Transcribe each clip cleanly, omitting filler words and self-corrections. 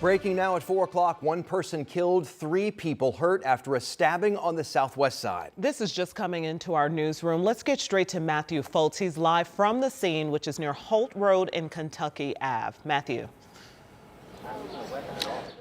Breaking now at 4 o'clock, one person killed, 3 people hurt after a stabbing on the southwest side. This is just coming into our newsroom. Let's get straight to Matthew Foltz. He's live from the scene, which is near Holt Road and Kentucky Ave. Matthew.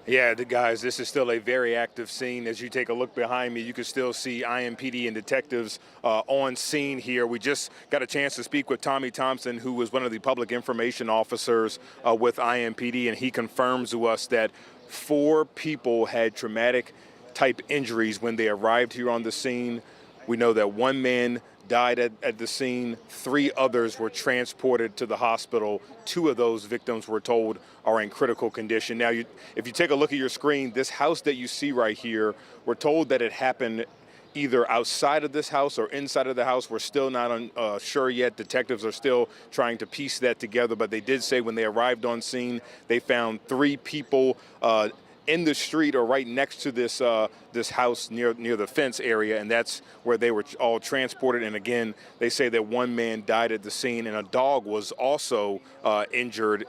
Yeah, guys, this is still a very active scene. As you take a look behind me, you can still see IMPD and detectives on scene here. We just got a chance to speak with Tommy Thompson, who was one of the public information officers with IMPD, and he confirms to us that 4 people had traumatic type injuries when they arrived here on the scene. We know that 1 man died at the scene. 3 others were transported to the hospital. 2 of those victims, we're told, are in critical condition. Now, if you take a look at your screen, this house that you see right here, we're told that it happened either outside of this house or inside of the house. We're still not sure yet. Detectives are still trying to piece that together, but they did say when they arrived on scene, they found 3 people in the street or right next to this this house near the fence area, and that's where they were all transported. And again, they say that 1 man died at the scene, and a dog was also injured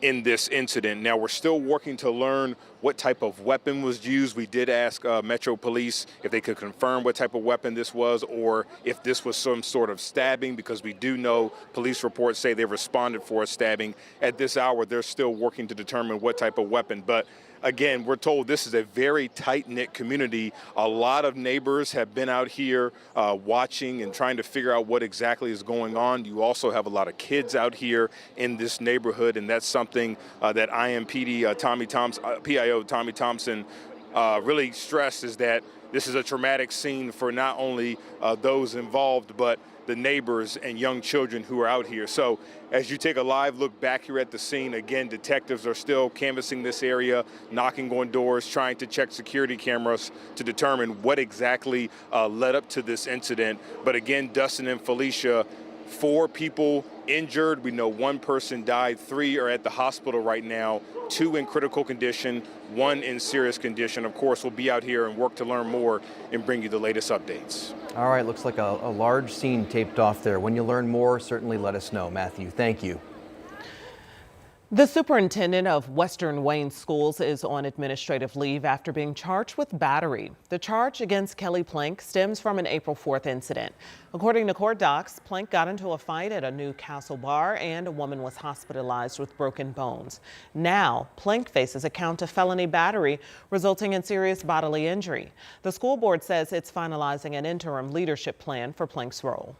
in this incident. Now, we're still working to learn what type of weapon was used. We did ask Metro Police if they could confirm what type of weapon this was, or if this was some sort of stabbing, because we do know police reports say they responded for a stabbing. At this hour, they're still working to determine what type of weapon. But again, we're told this is a very tight-knit community. A lot of neighbors have been out here watching and trying to figure out what exactly is going on. You also have a lot of kids out here in this neighborhood, and that's something that IMPD PIO Tommy Thompson really stressed, is that this is a traumatic scene for not only those involved, but the neighbors and young children who are out here. So as you take a live look back here at the scene, again, detectives are still canvassing this area, knocking on doors, trying to check security cameras to determine what exactly led up to this incident. But again, Dustin and Felicia, 4 people injured. We know 1 person died. 3 are at the hospital right now, 2 in critical condition, 1 in serious condition. Of course, we'll be out here and work to learn more and bring you the latest updates. All right, looks like a large scene taped off there. When you learn more, certainly let us know. Matthew, thank you. The superintendent of Western Wayne Schools is on administrative leave after being charged with battery. The charge against Kelly Plank stems from an April 4th incident. According to court docs, Plank got into a fight at a New Castle bar and a woman was hospitalized with broken bones. Now, Plank faces a count of felony battery resulting in serious bodily injury. The school board says it's finalizing an interim leadership plan for Plank's role.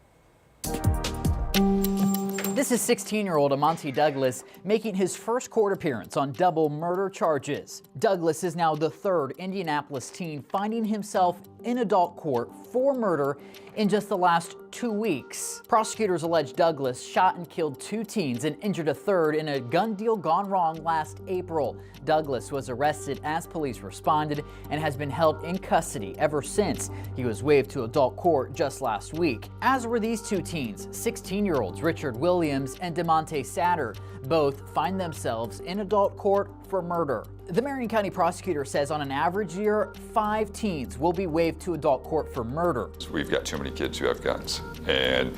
This is 16-year-old Amonte Douglas making his first court appearance on double murder charges. Douglas is now the 3rd Indianapolis teen finding himself in adult court for murder in just the last 2 weeks. Prosecutors allege Douglas shot and killed 2 teens and injured a 3rd in a gun deal gone wrong last April. Douglas was arrested as police responded and has been held in custody ever since. He was waived to adult court just last week, as were these 2 teens, 16-year-olds Richard Williams and DeMonte Satter. Both find themselves in adult court for murder. The Marion County prosecutor says on an average year, 5 teens will be waived to adult court for murder. We've got too many kids who have guns, and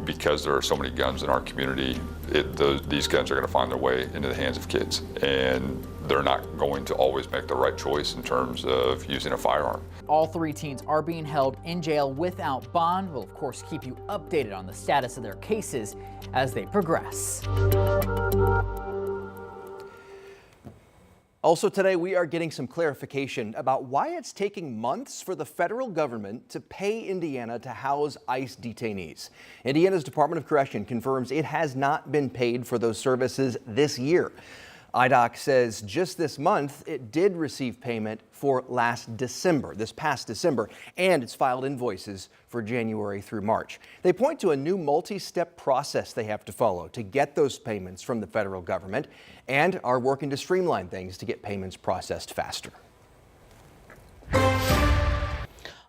because there are so many guns in our community, these guns are going to find their way into the hands of kids, and they're not going to always make the right choice in terms of using a firearm. All 3 teens are being held in jail without bond. We'll of course keep you updated on the status of their cases as they progress. Also today, we are getting some clarification about why it's taking months for the federal government to pay Indiana to house ICE detainees. Indiana's Department of Correction confirms it has not been paid for those services this year. IDOC says just this month it did receive payment for this past December, and it's filed invoices for January through March. They point to a new multi-step process they have to follow to get those payments from the federal government and are working to streamline things to get payments processed faster.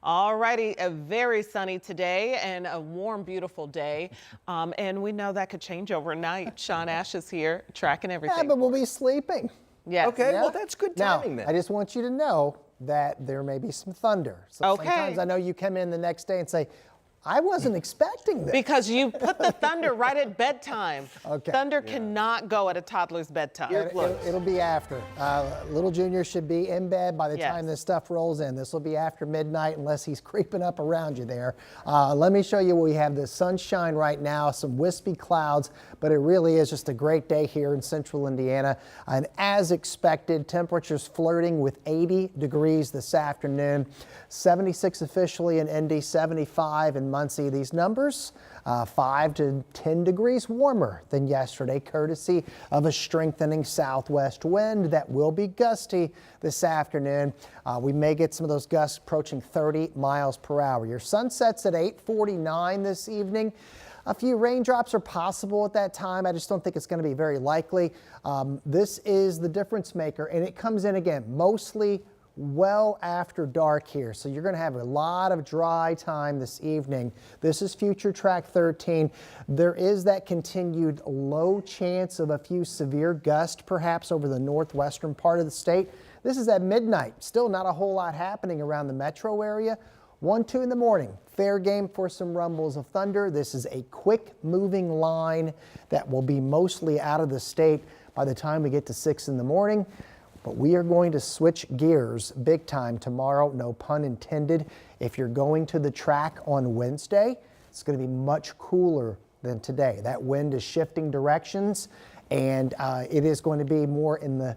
All righty, a very sunny today and a warm, beautiful day. And we know that could change overnight. Sean Ash is here tracking everything. Yeah, but we'll be sleeping. Yes. Okay, Yeah. well, that's good timing now, then. I just want you to know that there may be some thunder. So Okay. sometimes I know you come in the next day and say, I wasn't expecting this. Because you put the Thunder right at bedtime. Okay. Thunder cannot go at a toddler's bedtime. It'll be after. Little Junior should be in bed by the Yes. time this stuff rolls in. This will be after midnight unless he's creeping up around you there. Let me show you where we have the sunshine right now, some wispy clouds, but it really is just a great day here in central Indiana. And as expected, temperatures flirting with 80 degrees this afternoon. 76 officially in Indy, 75 in Muncie. These numbers 5 to 10 degrees warmer than yesterday, courtesy of a strengthening southwest wind that will be gusty this afternoon. We may get some of those gusts approaching 30 miles per hour. Your sun sets at 8:49 this evening. A few raindrops are possible at that time. I just don't think it's going to be very likely. This is the difference maker, and it comes in again mostly well after dark here. So you're going to have a lot of dry time this evening. This is Future Track 13. There is that continued low chance of a few severe gusts perhaps over the northwestern part of the state. This is at midnight. Still not a whole lot happening around the metro area. 1, 2 in the morning, fair game for some rumbles of thunder. This is a quick moving line that will be mostly out of the state by the time we get to 6 in the morning. But we are going to switch gears big time tomorrow, no pun intended. If you're going to the track on Wednesday, it's going to be much cooler than today. That wind is shifting directions, and it is going to be more in the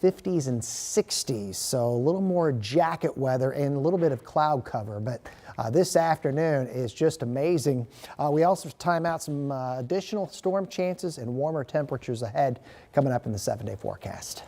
50s and 60s, so a little more jacket weather and a little bit of cloud cover. But this afternoon is just amazing. We also time out some additional storm chances and warmer temperatures ahead coming up in the 7-day forecast.